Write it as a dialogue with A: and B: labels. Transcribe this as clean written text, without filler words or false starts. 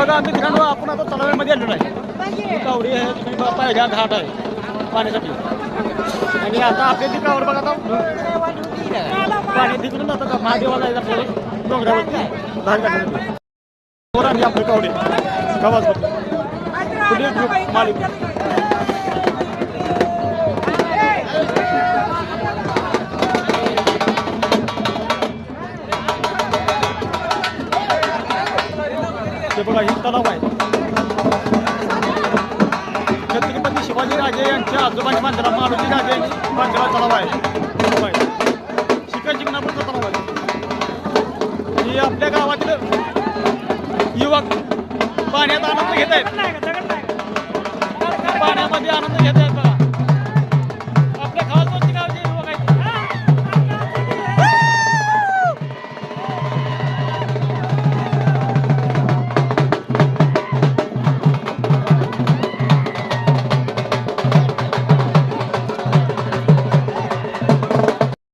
A: बघा मित्रांनो आपण आता तलावामध्ये आलेलो आहे. कावडी आहे तिकडे पायघ्या घाट आहे पाण्यासाठी आणि आता आपल्या तिकावर बघा आता पाणी तिकडून आता महादेवाला जायचं आपल्याला डोंगरावरती धार काढण्यासाठी आणि आपले कावडे गावात पुढे ग्रुप मालिक ते बघा हे तलाव आहे. छत्रपती शिवाजी राजे यांच्या आजोबांनी बांधला मारुती राजे यांनी बांधलेला तलाव आहे. शिखर शिंगणापूरचा तलाव आहे. हे आपल्या गावातील युवक पाण्यात आनंद घेत आहेत. पाण्यामध्ये आनंद घेत आहेत.